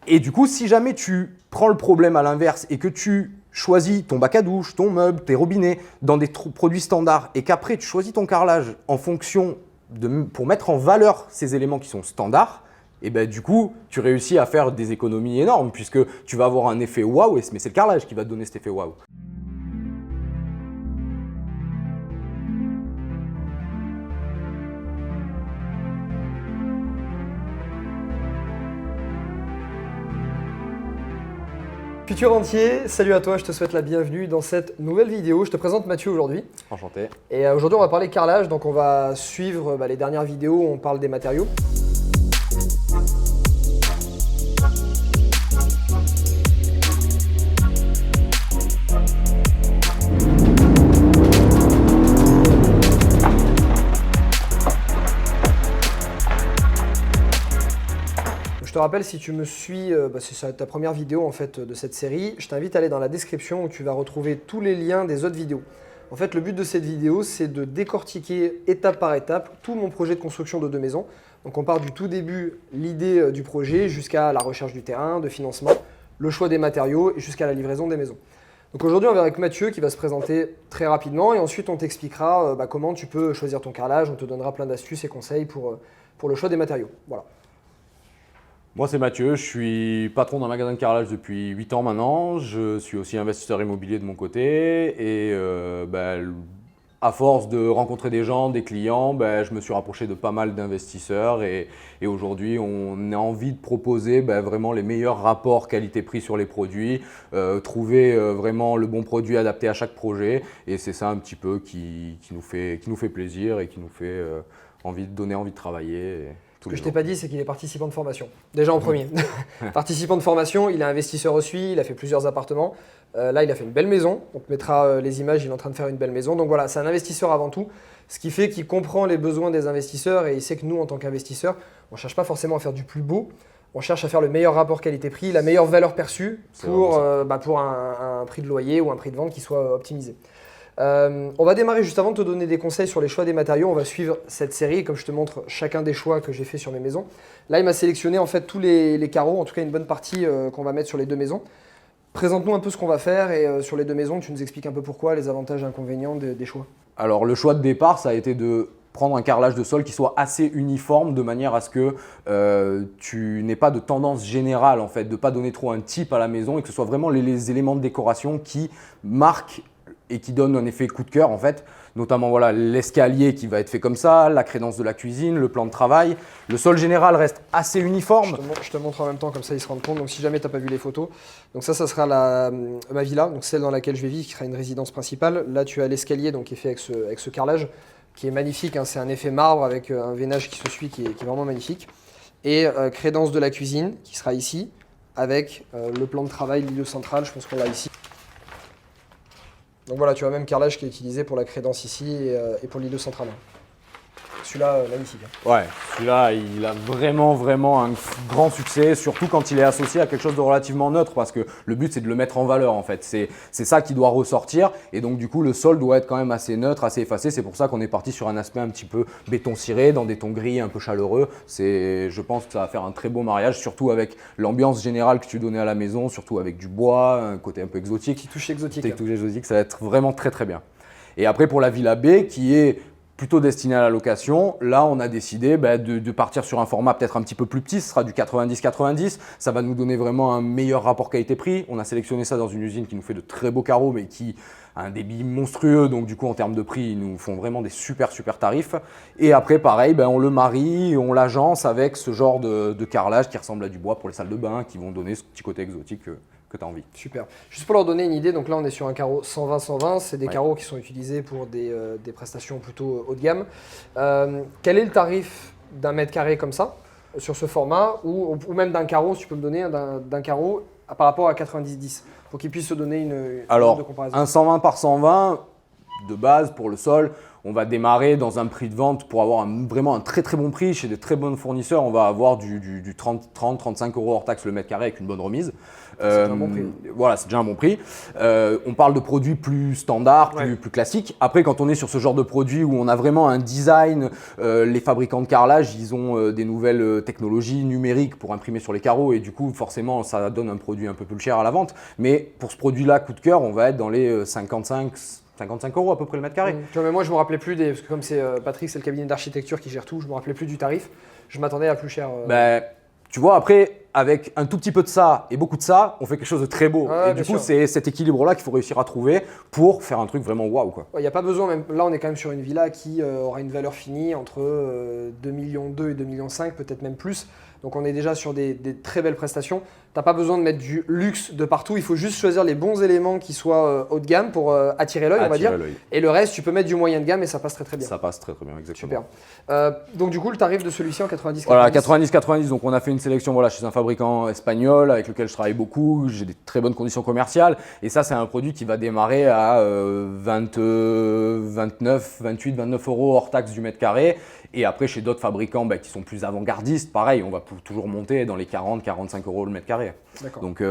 Et du coup, si jamais tu prends le problème à l'inverse et que tu choisis ton bac à douche, ton meuble, tes robinets dans des produits standards et qu'après tu choisis ton carrelage en fonction pour mettre en valeur ces éléments qui sont standards, et ben du coup, tu réussis à faire des économies énormes puisque tu vas avoir un effet waouh, mais c'est le carrelage qui va te donner cet effet waouh. Futur entier, salut à toi, je te souhaite la bienvenue dans cette nouvelle vidéo. Je te présente Mathieu aujourd'hui. Enchanté. Et aujourd'hui on va parler carrelage, donc on va suivre les dernières vidéos où on parle des matériaux. Je te rappelle, si tu me suis, c'est ta première vidéo en fait de cette série, je t'invite à aller dans la description où tu vas retrouver tous les liens des autres vidéos. En fait, le but de cette vidéo, c'est de décortiquer étape par étape tout mon projet de construction de 2 maisons. Donc on part du tout début, l'idée du projet, jusqu'à la recherche du terrain, de financement, le choix des matériaux et jusqu'à la livraison des maisons. Donc aujourd'hui, on va avec Mathieu qui va se présenter très rapidement et ensuite on t'expliquera comment tu peux choisir ton carrelage, on te donnera plein d'astuces et conseils pour le choix des matériaux. Voilà. Moi, c'est Mathieu, je suis patron d'un magasin de carrelage depuis 8 ans maintenant. Je suis aussi investisseur immobilier de mon côté et à force de rencontrer des gens, des clients, je me suis rapproché de pas mal d'investisseurs et aujourd'hui, on a envie de proposer vraiment les meilleurs rapports qualité-prix sur les produits, trouver vraiment le bon produit adapté à chaque projet et c'est ça un petit peu qui nous fait plaisir et qui nous fait donner envie de travailler. Ce que je t'ai pas dit, c'est qu'il est participant de formation. Déjà en premier. Participant de formation, il est investisseur aussi, il a fait plusieurs appartements. Là, il a fait une belle maison. On te mettra les images, il est en train de faire une belle maison. Donc voilà, c'est un investisseur avant tout. Ce qui fait qu'il comprend les besoins des investisseurs et il sait que nous, en tant qu'investisseurs, on ne cherche pas forcément à faire du plus beau. On cherche à faire le meilleur rapport qualité-prix, la meilleure valeur perçue pour un prix de loyer ou un prix de vente qui soit optimisé. On va démarrer juste avant de te donner des conseils sur les choix des matériaux. On va suivre cette série comme je te montre chacun des choix que j'ai fait sur mes maisons. Là, il m'a sélectionné en fait tous les carreaux, en tout cas une bonne partie qu'on va mettre sur les 2 maisons. Présente-nous un peu ce qu'on va faire et sur les 2 maisons, tu nous expliques un peu pourquoi, les avantages et inconvénients des choix. Alors, le choix de départ, ça a été de prendre un carrelage de sol qui soit assez uniforme de manière à ce que tu n'aies pas de tendance générale, en fait, de ne pas donner trop un type à la maison et que ce soit vraiment les éléments de décoration qui marquent et qui donne un effet coup de cœur en fait, notamment voilà, l'escalier qui va être fait comme ça, la crédence de la cuisine, le plan de travail. Le sol général reste assez uniforme. Je te montre en même temps, comme ça ils se rendent compte. Donc si jamais tu n'as pas vu les photos, donc ça sera ma villa, donc celle dans laquelle je vais vivre, qui sera une résidence principale. Là tu as l'escalier qui est fait avec ce carrelage, qui est magnifique, hein. C'est un effet marbre avec un veinage qui se suit, qui est vraiment magnifique. Et crédence de la cuisine, qui sera ici, avec le plan de travail, l'îlot central, je pense qu'on l'a ici. Donc voilà, tu as même carrelage qui est utilisé pour la crédence ici et pour l'îlot central. Celui-là, magnifique. Ouais, celui-là, il a vraiment un grand succès, surtout quand il est associé à quelque chose de relativement neutre parce que le but, c'est de le mettre en valeur en fait. C'est ça qui doit ressortir et donc du coup, le sol doit être quand même assez neutre, assez effacé. C'est pour ça qu'on est parti sur un aspect un petit peu béton ciré, dans des tons gris un peu chaleureux. Je pense que ça va faire un très beau mariage, surtout avec l'ambiance générale que tu donnais à la maison, surtout avec du bois, un côté un peu exotique. Qui touche exotique. Ça va être vraiment très bien. Et après, pour la Villa B, qui est plutôt destiné à la location. Là, on a décidé de partir sur un format peut-être un petit peu plus petit, ce sera du 90-90. Ça va nous donner vraiment un meilleur rapport qualité-prix. On a sélectionné ça dans une usine qui nous fait de très beaux carreaux, mais qui a un débit monstrueux. Donc du coup, en termes de prix, ils nous font vraiment des super tarifs. Et après, pareil, on le marie, on l'agence avec ce genre de carrelage qui ressemble à du bois pour les salles de bain, qui vont donner ce petit côté exotique que tu as envie. Super. Juste pour leur donner une idée, donc là on est sur un carreau 120-120, c'est des carreaux qui sont utilisés pour des prestations plutôt haut de gamme. Quel est le tarif d'un mètre carré comme ça, sur ce format, ou même d'un carreau, si tu peux me donner d'un carreau par rapport à 90-10, pour qu'ils puissent se donner une de comparaison. Un 120 par 120, de base pour le sol, on va démarrer dans un prix de vente pour avoir vraiment un très très bon prix. Chez des très bons fournisseurs, on va avoir du 30-35 € hors taxe le mètre carré avec une bonne remise. C'est déjà un bon prix. Voilà, c'est déjà un bon prix. On parle de produits plus standards, plus classiques. Après, quand on est sur ce genre de produit où on a vraiment un design, les fabricants de carrelage, ils ont des nouvelles technologies numériques pour imprimer sur les carreaux et du coup, forcément, ça donne un produit un peu plus cher à la vente. Mais pour ce produit-là, coup de cœur, on va être dans les 55 € à peu près le mètre carré. Tu vois, mais moi, je me rappelais plus parce que comme c'est Patrick, c'est le cabinet d'architecture qui gère tout, je me rappelais plus du tarif. Je m'attendais à plus cher. Tu vois, après, avec un tout petit peu de ça et beaucoup de ça, on fait quelque chose de très beau. Et du coup, c'est cet équilibre-là qu'il faut réussir à trouver pour faire un truc vraiment waouh. Il n'y a pas besoin, même là, on est quand même sur une villa qui aura une valeur finie entre 2,2 millions et 2,5 millions, peut-être même plus. Donc on est déjà sur des très belles prestations. Tu n'as pas besoin de mettre du luxe de partout, il faut juste choisir les bons éléments qui soient haut de gamme pour attirer l'œil, on va dire. Et le reste, tu peux mettre du moyen de gamme et ça passe très très bien. Ça passe très très bien, exactement. Super. Donc du coup, le tarif de celui-ci en 90-90. Voilà, 90-90, donc on a fait une sélection chez un fabricant espagnol avec lequel je travaille beaucoup, j'ai des très bonnes conditions commerciales. Et ça, c'est un produit qui va démarrer à 29, 28, 29 € hors taxe du mètre carré. Et après, chez d'autres fabricants qui sont plus avant-gardistes, pareil, on va toujours monter dans les 40-45 € le mètre carré. Donc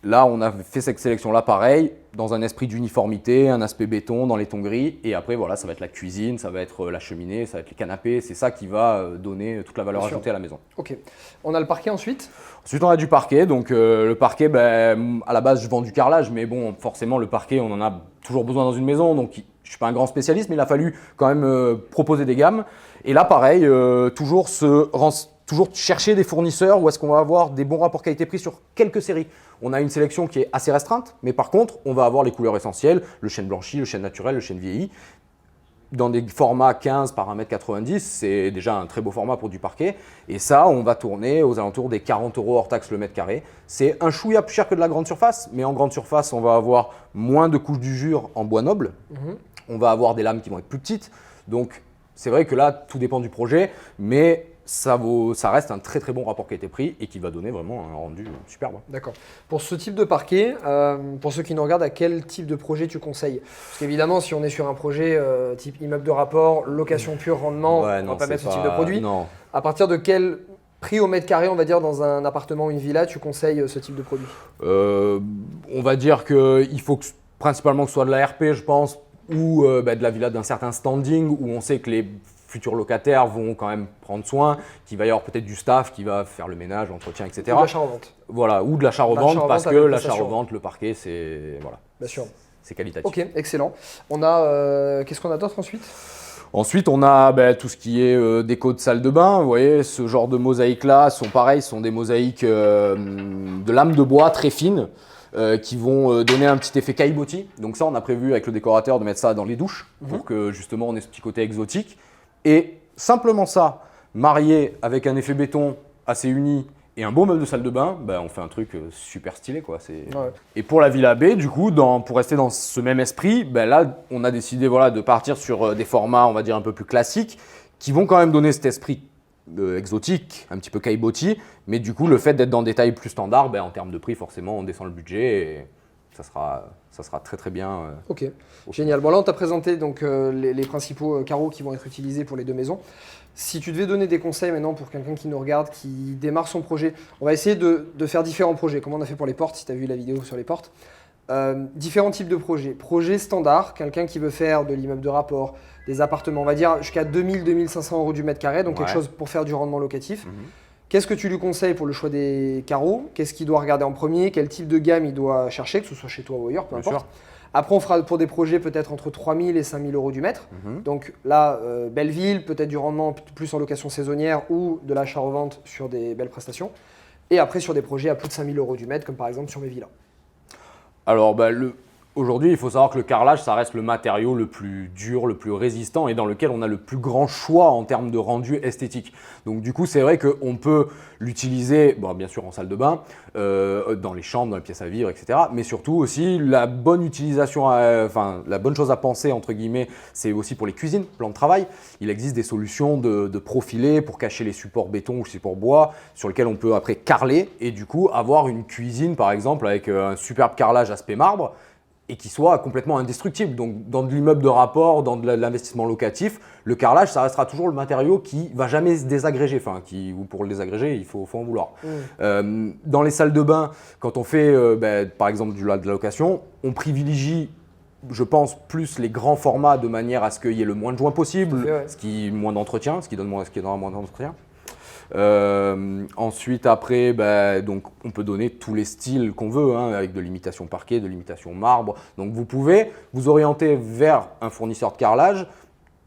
là, on a fait cette sélection-là pareil, dans un esprit d'uniformité, un aspect béton dans les tons gris. Et après, voilà, ça va être la cuisine, ça va être la cheminée, ça va être les canapés. C'est ça qui va donner toute la valeur ajoutée à la maison. Ok. On a le parquet ensuite. Ensuite, on a du parquet. Donc le parquet, à la base, je vends du carrelage. Mais bon, forcément, le parquet, on en a toujours besoin dans une maison. Donc je ne suis pas un grand spécialiste, mais il a fallu quand même proposer des gammes. Et là, pareil, toujours chercher des fournisseurs où est-ce qu'on va avoir des bons rapports qualité-prix sur quelques séries. On a une sélection qui est assez restreinte, mais par contre, on va avoir les couleurs essentielles, le chêne blanchi, le chêne naturel, le chêne vieilli. Dans des formats 15 par 1,90 m, c'est déjà un très beau format pour du parquet. Et ça, on va tourner aux alentours des 40 € hors taxe le mètre carré. C'est un chouïa plus cher que de la grande surface, mais en grande surface, on va avoir moins de couches d'usure en bois noble. On va avoir des lames qui vont être plus petites. Donc, c'est vrai que là, tout dépend du projet, mais ça reste un très très bon rapport qualité-prix et qui va donner vraiment un rendu superbe. D'accord. Pour ce type de parquet, pour ceux qui nous regardent, à quel type de projet tu conseilles? Parce qu'évidemment, si on est sur un projet type immeuble de rapport, location pure, rendement, on ne va pas mettre ce type de produit. Non. À partir de quel prix au mètre carré, on va dire, dans un appartement ou une villa, tu conseilles ce type de produit? On va dire qu'il faut principalement que ce soit de la RP, je pense, ou de la villa d'un certain standing où on sait que les futurs locataires vont quand même prendre soin, qu'il va y avoir peut-être du staff qui va faire le ménage, l'entretien, etc. Ou de l'achat-revente. Voilà, ou de l'achat-revente parce que l'achat-revente, le parquet, c'est voilà, c'est qualitatif. Ok, excellent. On a, qu'est-ce qu'on a d'autre ensuite? Ensuite, on a tout ce qui est déco de salle de bain. Vous voyez, ce genre de mosaïques-là sont des mosaïques de lames de bois très fines. Qui vont donner un petit effet caillebotis. Donc ça, on a prévu avec le décorateur de mettre ça dans les douches pour que justement on ait ce petit côté exotique. Et simplement ça, marié avec un effet béton assez uni et un beau meuble de salle de bain, on fait un truc super stylé, quoi. Et pour la Villa B, du coup, pour rester dans ce même esprit, là, on a décidé de partir sur des formats, on va dire, un peu plus classiques, qui vont quand même donner cet esprit exotique, un petit peu caillebotis, mais du coup le fait d'être dans des tailles plus standards, en termes de prix forcément on descend le budget et ça sera très très bien. Ok, génial. Bon là on t'a présenté donc les principaux carreaux qui vont être utilisés pour les deux maisons. Si tu devais donner des conseils maintenant pour quelqu'un qui nous regarde, qui démarre son projet, on va essayer de faire différents projets, comme on a fait pour les portes, si tu as vu la vidéo sur les portes. Différents types de projets. Projet standard, quelqu'un qui veut faire de l'immeuble de rapport, des appartements, on va dire jusqu'à 2000-2500 € du mètre carré, donc quelque chose pour faire du rendement locatif. Qu'est-ce que tu lui conseilles pour le choix des carreaux? Qu'est-ce qu'il doit regarder en premier? Quel type de gamme il doit chercher, que ce soit chez toi ou ailleurs, peu importe. Après, on fera pour des projets peut-être entre 3000 et 5000 € du mètre. Donc là, belle ville, peut-être du rendement plus en location saisonnière ou de l'achat-revente sur des belles prestations. Et après, sur des projets à plus de 5000 € du mètre, comme par exemple sur mes villas. Alors, aujourd'hui, il faut savoir que le carrelage, ça reste le matériau le plus dur, le plus résistant et dans lequel on a le plus grand choix en termes de rendu esthétique. Donc du coup, c'est vrai qu'on peut l'utiliser, bien sûr en salle de bain, dans les chambres, dans les pièces à vivre, etc. Mais surtout aussi, la bonne utilisation, la bonne chose à penser, entre guillemets, c'est aussi pour les cuisines, plan de travail. Il existe des solutions de profilés pour cacher les supports béton ou supports bois sur lesquels on peut après carreler et du coup avoir une cuisine, par exemple, avec un superbe carrelage aspect marbre. et qui soit complètement indestructible. Donc dans de l'immeuble de rapport, dans de l'investissement locatif, le carrelage, ça restera toujours le matériau qui va jamais se désagréger. Enfin, ou pour le désagréger, il faut en vouloir. Dans les salles de bain, quand on fait par exemple de la location, on privilégie, je pense, plus les grands formats de manière à ce qu'il y ait le moins de joints possible, ce qui moins d'entretien, ce qui donnera moins d'entretien. Ensuite, après, donc, on peut donner tous les styles qu'on veut, hein, avec de l'imitation parquet, de l'imitation marbre. Donc vous pouvez vous orienter vers un fournisseur de carrelage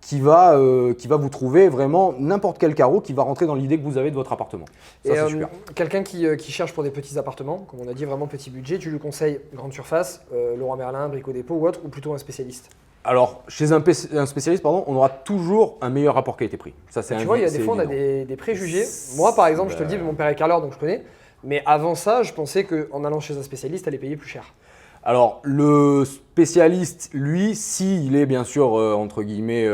qui va vous trouver vraiment n'importe quel carreau qui va rentrer dans l'idée que vous avez de votre appartement. Ça, c'est super. Quelqu'un qui cherche pour des petits appartements, comme on a dit, vraiment petit budget, tu lui conseilles grande surface, Leroy Merlin, Brico Dépôt ou autre, ou plutôt un spécialiste? Alors, chez un spécialiste, on aura toujours un meilleur rapport qualité-prix. Ça, tu vois, il y a des fois, on a des préjugés. Moi, par exemple, je te le dis, mon père est carreleur, donc je connais. Mais avant ça, je pensais qu'en allant chez un spécialiste, tu allais payer plus cher. Alors, le spécialiste, lui, s'il est bien sûr, entre guillemets,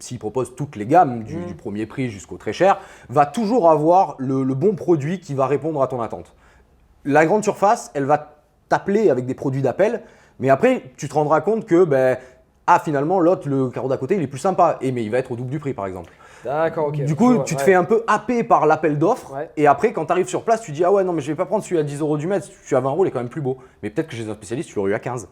s'il propose toutes les gammes, du premier prix jusqu'au très cher, va toujours avoir le bon produit qui va répondre à ton attente. La grande surface, elle va t'appeler avec des produits d'appel, mais après, tu te rendras compte que finalement, l'autre, le carreau d'à côté, il est plus sympa, mais il va être au double du prix, par exemple. D'accord, ok. Du coup, tu te fais un peu happer par l'appel d'offres, et après, quand tu arrives sur place, tu dis « Ah ouais, non, mais je vais pas prendre celui à 10 € du mètre, celui à 20 € il est quand même plus beau. » Mais peut-être que chez un spécialiste, tu l'aurais eu à 15.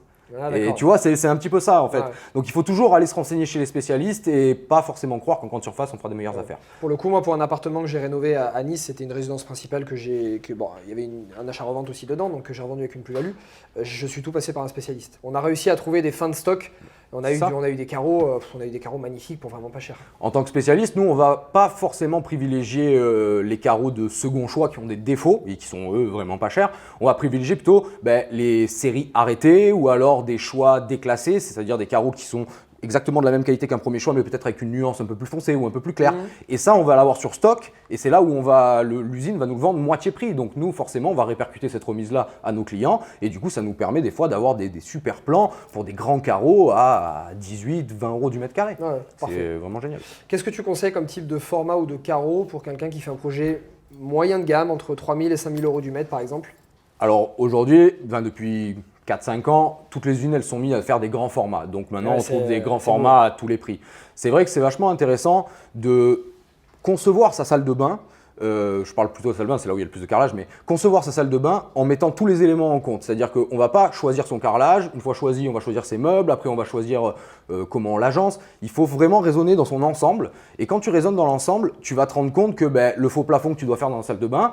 Et tu vois, c'est un petit peu ça en fait. Donc il faut toujours aller se renseigner chez les spécialistes et pas forcément croire qu'en grande surface, on fera des meilleures affaires. Pour le coup, moi, pour un appartement que j'ai rénové à Nice, c'était une résidence principale il y avait un achat-revente aussi dedans, donc que j'ai revendu avec une plus-value. Je suis tout passé par un spécialiste. On a réussi à trouver des fins de stock. On a eu des carreaux magnifiques pour vraiment pas cher. En tant que spécialiste, nous, on va pas forcément privilégier les carreaux de second choix qui ont des défauts et qui sont eux vraiment pas chers. On va privilégier plutôt les séries arrêtées ou alors des choix déclassés, c'est-à-dire des carreaux qui sont exactement de la même qualité qu'un premier choix, mais peut-être avec une nuance un peu plus foncée ou un peu plus claire. Et ça, on va l'avoir sur stock, et c'est là où l'usine va nous le vendre moitié prix. Donc nous, forcément, on va répercuter cette remise-là à nos clients, et du coup, ça nous permet des fois d'avoir des super plans pour des grands carreaux à 18, 20 € du mètre carré. C'est vraiment génial. Qu'est-ce que tu conseilles comme type de format ou de carreau pour quelqu'un qui fait un projet moyen de gamme, entre 3 000 et 5 000 € du mètre, par exemple? Alors aujourd'hui, depuis 4-5 ans, toutes les usines elles sont mises à faire des grands formats. Donc maintenant, on trouve des grands formats à tous les prix. C'est vrai que c'est vachement intéressant de concevoir sa salle de bain. Je parle plutôt de salle de bain, c'est là où il y a le plus de carrelage, mais concevoir sa salle de bain en mettant tous les éléments en compte. C'est-à-dire qu'on ne va pas choisir son carrelage. Une fois choisi, on va choisir ses meubles. Après, on va choisir comment on l'agence. Il faut vraiment raisonner dans son ensemble. Et quand tu raisonnes dans l'ensemble, tu vas te rendre compte que le faux plafond que tu dois faire dans la salle de bain,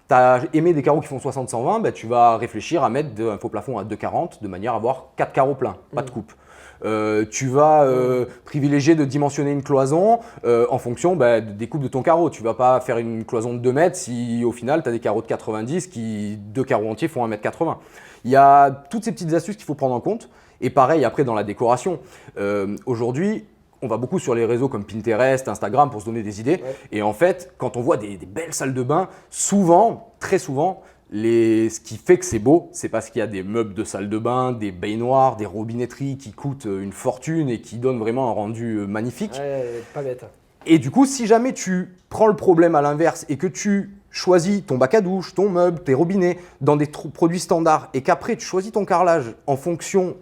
tu as aimé des carreaux qui font 60-120, tu vas réfléchir à mettre un faux plafond à 2,40 de manière à avoir 4 carreaux pleins, pas de coupe. Tu vas privilégier de dimensionner une cloison en fonction des coupes de ton carreau. Tu ne vas pas faire une cloison de 2 mètres si au final tu as des carreaux de 90 qui, 2 carreaux entiers font 1,80 m. Il y a toutes ces petites astuces qu'il faut prendre en compte. Et pareil après dans la décoration. Aujourd'hui, on va beaucoup sur les réseaux comme Pinterest, Instagram pour se donner des idées. Et en fait, quand on voit des belles salles de bain, souvent, très souvent, ce qui fait que c'est beau, c'est parce qu'il y a des meubles de salle de bain, des baignoires, des robinetteries qui coûtent une fortune et qui donnent vraiment un rendu magnifique. Pas bête. Et du coup, si jamais tu prends le problème à l'inverse et que tu choisis ton bac à douche, ton meuble, tes robinets dans des produits standards et qu'après tu choisis ton carrelage en fonction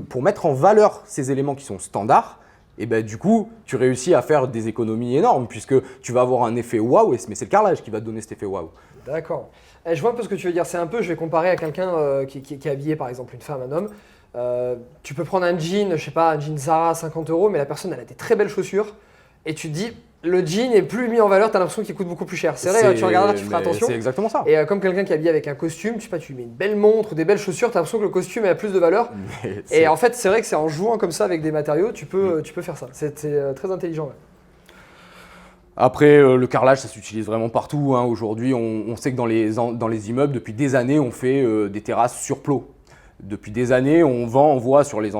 pour mettre en valeur ces éléments qui sont standards, et du coup, tu réussis à faire des économies énormes puisque tu vas avoir un effet waouh, mais c'est le carrelage qui va te donner cet effet waouh. D'accord. Je vois un peu ce que tu veux dire. Je vais comparer à quelqu'un qui est habillé, par exemple, une femme, un homme. Tu peux prendre un jean, je sais pas, un jean Zara à 50 €, mais la personne, elle a des très belles chaussures. Et tu te dis, le jean est plus mis en valeur, tu as l'impression qu'il coûte beaucoup plus cher. C'est vrai, tu regarderas, tu feras attention. C'est exactement ça. Et comme quelqu'un qui est habillé avec un costume, tu lui mets une belle montre, des belles chaussures, tu as l'impression que le costume a plus de valeur. Et en fait, c'est vrai que c'est en jouant comme ça avec des matériaux, tu peux faire ça. C'est très intelligent. Après, le carrelage, ça s'utilise vraiment partout. Aujourd'hui, on sait que dans les immeubles, depuis des années, on fait des terrasses sur plot. Depuis des années, on voit sur les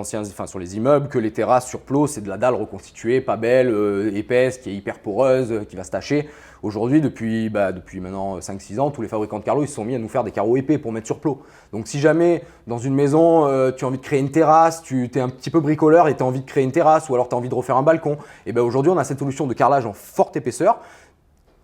immeubles que les terrasses sur plot, c'est de la dalle reconstituée, pas belle, épaisse, qui est hyper poreuse, qui va se tacher. Aujourd'hui, depuis maintenant 5-6 ans, tous les fabricants de carreaux ils se sont mis à nous faire des carreaux épais pour mettre sur plot. Donc si jamais dans une maison, tu as envie de créer une terrasse, tu es un petit peu bricoleur et tu as envie de créer une terrasse ou alors tu as envie de refaire un balcon, et aujourd'hui on a cette solution de carrelage en forte épaisseur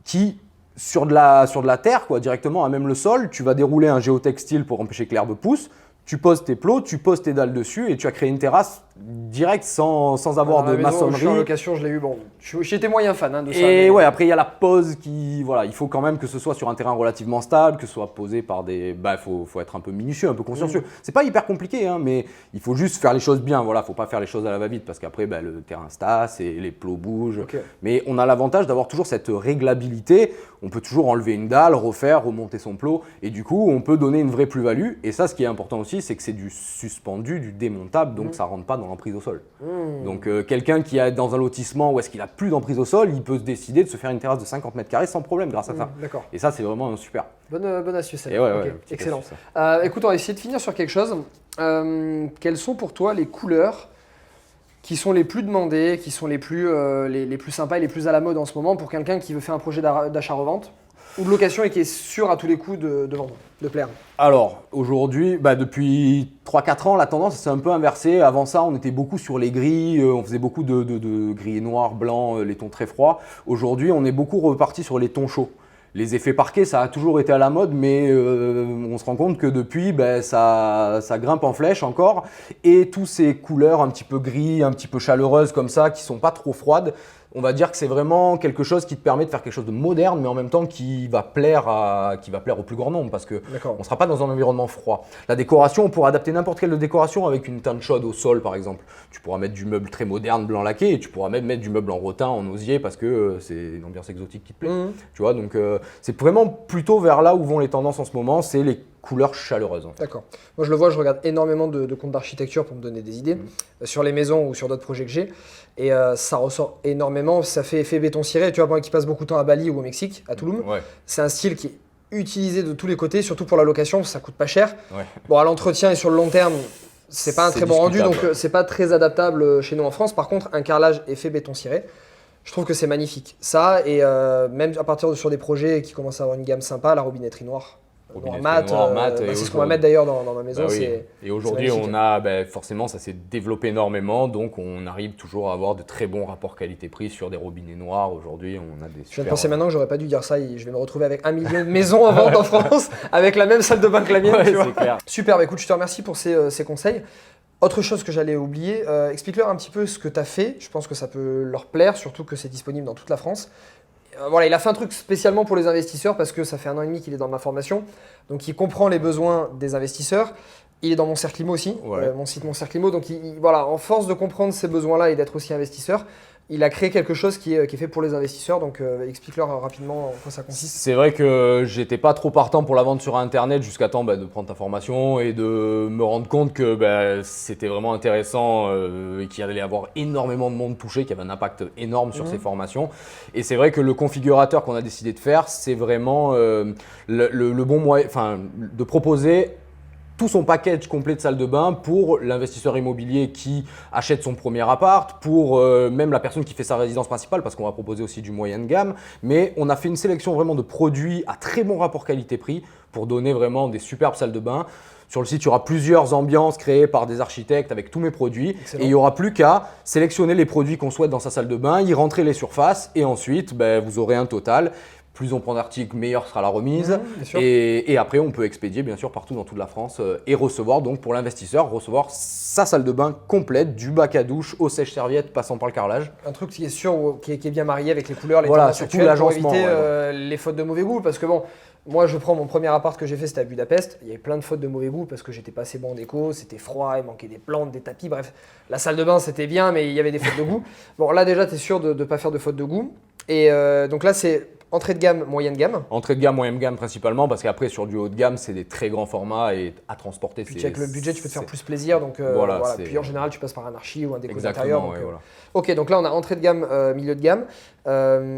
qui, sur de la terre, directement à même le sol, tu vas dérouler un géotextile pour empêcher que l'herbe pousse. tu poses tes plots, tu poses tes dalles dessus et tu as créé une terrasse direct sans avoir de maçonnerie. Je suis en location, je l'ai eu. Bon, j'étais moyen fan de ça. Et ouais, après il y a la pose qui, voilà, il faut quand même que ce soit sur un terrain relativement stable, que ce soit posé par des, faut être un peu minutieux, un peu consciencieux. C'est pas hyper compliqué, mais il faut juste faire les choses bien. Voilà, faut pas faire les choses à la va-vite parce qu'après le terrain se tasse et les plots bougent. Okay. Mais on a l'avantage d'avoir toujours cette réglabilité. On peut toujours enlever une dalle, refaire, remonter son plot et du coup on peut donner une vraie plus-value. Et ça, ce qui est important aussi, c'est que c'est du suspendu, du démontable, donc ça rentre pas dans l'emprise au sol. Donc quelqu'un qui est dans un lotissement où est-ce qu'il a plus d'emprise au sol, il peut se décider de se faire une terrasse de 50 mètres carrés sans problème grâce à ça. D'accord. Et ça, c'est vraiment super. Bonne astuce. Ouais, excellent. Écoute, on va essayer de finir sur quelque chose. Quelles sont pour toi les couleurs qui sont les plus demandées, qui sont les plus sympas et les plus à la mode en ce moment pour quelqu'un qui veut faire un projet d'achat-revente ou de location et qui est sûr à tous les coups de vendre, de plaire? Alors, aujourd'hui, depuis 3-4 ans, la tendance s'est un peu inversée. Avant ça, on était beaucoup sur les gris, on faisait beaucoup de gris noir, blanc, les tons très froids. Aujourd'hui, on est beaucoup reparti sur les tons chauds. Les effets parquets, ça a toujours été à la mode, mais on se rend compte que depuis, ça grimpe en flèche encore. Et toutes ces couleurs un petit peu gris, un petit peu chaleureuses comme ça, qui sont pas trop froides, on va dire que c'est vraiment quelque chose qui te permet de faire quelque chose de moderne, mais en même temps qui va plaire au plus grand nombre, parce qu'on ne sera pas dans un environnement froid. La décoration, on pourra adapter n'importe quelle décoration avec une teinte chaude au sol, par exemple. Tu pourras mettre du meuble très moderne, blanc laqué, et tu pourras même mettre du meuble en rotin, en osier, parce que c'est une ambiance exotique qui te plaît. Tu vois, donc c'est vraiment plutôt vers là où vont les tendances en ce moment, c'est les couleurs chaleureuses. En fait. D'accord. Moi, je le vois, je regarde énormément de comptes d'architecture pour me donner des idées sur les maisons ou sur d'autres projets que j'ai. Et ça ressort énormément. Ça fait effet béton ciré. Tu vois, moi qui passe beaucoup de temps à Bali ou au Mexique, à Tulum, c'est un style qui est utilisé de tous les côtés, surtout pour la location, ça coûte pas cher. Ouais. Bon, à l'entretien et sur le long terme, c'est pas un très bon rendu, donc c'est pas très adaptable chez nous en France. Par contre, un carrelage effet béton ciré, je trouve que c'est magnifique. Ça, et même à partir sur des projets qui commencent à avoir une gamme sympa, la robinetterie noire. Noir mat, c'est ce qu'on va mettre d'ailleurs dans ma maison. Et aujourd'hui, on a forcément, ça s'est développé énormément, donc on arrive toujours à avoir de très bons rapports qualité-prix sur des robinets noirs. Aujourd'hui, on a des super... Je viens de penser maintenant que j'aurais pas dû dire ça. Je vais me retrouver avec 1 million de maisons en vente en France, avec la même salle de bain que la mienne. Ouais, c'est clair. Super, écoute, je te remercie pour ces conseils. Autre chose que j'allais oublier, explique-leur un petit peu ce que tu as fait. Je pense que ça peut leur plaire, surtout que c'est disponible dans toute la France. Voilà, il a fait un truc spécialement pour les investisseurs parce que ça fait 1 an et demi qu'il est dans ma formation. Donc, il comprend les besoins des investisseurs. Il est dans mon cercle IMO aussi, mon site Mon Cercle IMO. Donc, voilà, en force de comprendre ces besoins-là et d'être aussi investisseur, il a créé quelque chose qui est fait pour les investisseurs. Donc, explique-leur rapidement en quoi ça consiste. C'est vrai que j'étais pas trop partant pour la vente sur Internet jusqu'à temps de prendre ta formation et de me rendre compte que c'était vraiment intéressant et qu'il allait y avoir énormément de monde touché, qu'il y avait un impact énorme sur ces formations. Et c'est vrai que le configurateur qu'on a décidé de faire, c'est vraiment le bon moyen, de proposer tout son package complet de salle de bain pour l'investisseur immobilier qui achète son premier appart, pour même la personne qui fait sa résidence principale, parce qu'on va proposer aussi du moyen de gamme. Mais on a fait une sélection vraiment de produits à très bon rapport qualité-prix pour donner vraiment des superbes salles de bain. Sur le site, il y aura plusieurs ambiances créées par des architectes avec tous mes produits. Excellent. Et il n'y aura plus qu'à sélectionner les produits qu'on souhaite dans sa salle de bain, y rentrer les surfaces et ensuite vous aurez un total. Plus on prend d'articles, meilleure sera la remise. Et après, on peut expédier bien sûr partout dans toute la France et recevoir donc pour l'investisseur, recevoir sa salle de bain complète, du bac à douche au sèche-serviette passant par le carrelage. Un truc qui est sûr, qui est bien marié avec les couleurs, les tendances actuelles pour éviter les fautes de mauvais goût. Parce que bon, moi je prends mon premier appart que j'ai fait, c'était à Budapest. Il y avait plein de fautes de mauvais goût parce que j'étais pas assez bon en déco, c'était froid, il manquait des plantes, des tapis, bref. La salle de bain c'était bien, mais il y avait des fautes de goût. Bon là déjà, tu es sûr de ne pas faire de fautes de goût. Et donc là, c'est entrée de gamme, moyenne gamme. Entrée de gamme, moyenne gamme principalement, parce qu'après sur du haut de gamme, c'est des très grands formats et à transporter. Puis avec le budget, tu peux te faire plus plaisir. Donc voilà. Puis en général, tu passes par un archi ou un déco d'intérieur. Ok, donc là on a entrée de gamme, milieu de gamme.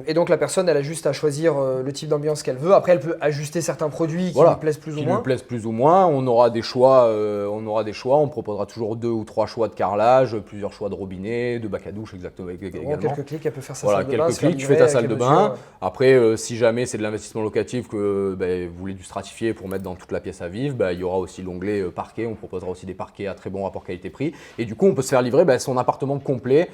Et donc la personne, elle a juste à choisir le type d'ambiance qu'elle veut. Après, elle peut ajuster certains produits qui lui plaisent plus ou moins. Qui lui plaisent plus ou moins. On aura des choix. On proposera toujours 2 ou 3 choix de carrelage, plusieurs choix de robinet, de bac à douche également. Quelques clics, elle peut faire sa salle de bain. Quelques clics, tu fais ta salle de bain. Après, si jamais c'est de l'investissement locatif que vous voulez du stratifié pour mettre dans toute la pièce à vivre, il y aura aussi l'onglet parquet. On proposera aussi des parquets à très bon rapport qualité-prix. Et du coup, on peut se faire livrer son appartement complet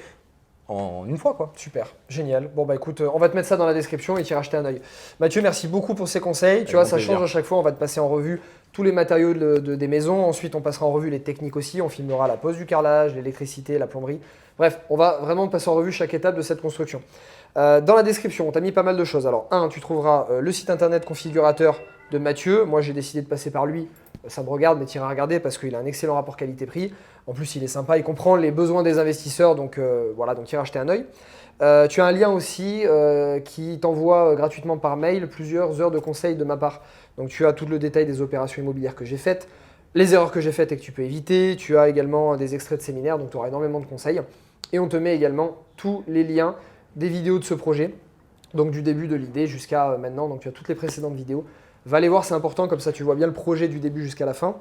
en une fois, quoi. Super, génial. Bon écoute, on va te mettre ça dans la description et t'y racheter un œil. Mathieu, merci beaucoup pour ces conseils. Tu vois, ça change à chaque fois. On va te passer en revue tous les matériaux des maisons. Ensuite, on passera en revue les techniques aussi. On filmera la pose du carrelage, l'électricité, la plomberie. Bref, on va vraiment passer en revue chaque étape de cette construction. Dans la description, on t'a mis pas mal de choses. Alors, tu trouveras le site internet configurateur de Mathieu. Moi, j'ai décidé de passer par lui. Ça me regarde, mais tu iras regarder parce qu'il a un excellent rapport qualité-prix. En plus, il est sympa, il comprend les besoins des investisseurs. Donc, voilà, donc iras jeter un œil. Tu as un lien aussi qui t'envoie gratuitement par mail plusieurs heures de conseils de ma part. Donc, tu as tout le détail des opérations immobilières que j'ai faites, les erreurs que j'ai faites et que tu peux éviter. Tu as également des extraits de séminaires, donc tu auras énormément de conseils. Et on te met également tous les liens des vidéos de ce projet, donc du début de l'idée jusqu'à maintenant. Donc, tu as toutes les précédentes vidéos. Va les voir, c'est important, comme ça tu vois bien le projet du début jusqu'à la fin.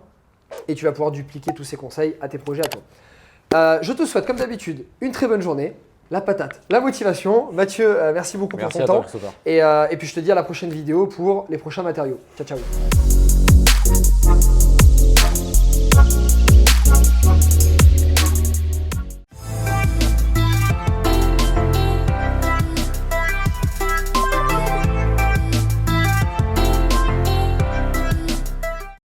Et tu vas pouvoir dupliquer tous ces conseils à tes projets à toi. Je te souhaite, comme d'habitude, une très bonne journée. La patate, la motivation. Mathieu, merci beaucoup pour ton temps. Et puis je te dis à la prochaine vidéo pour les prochains matériaux. Ciao, ciao.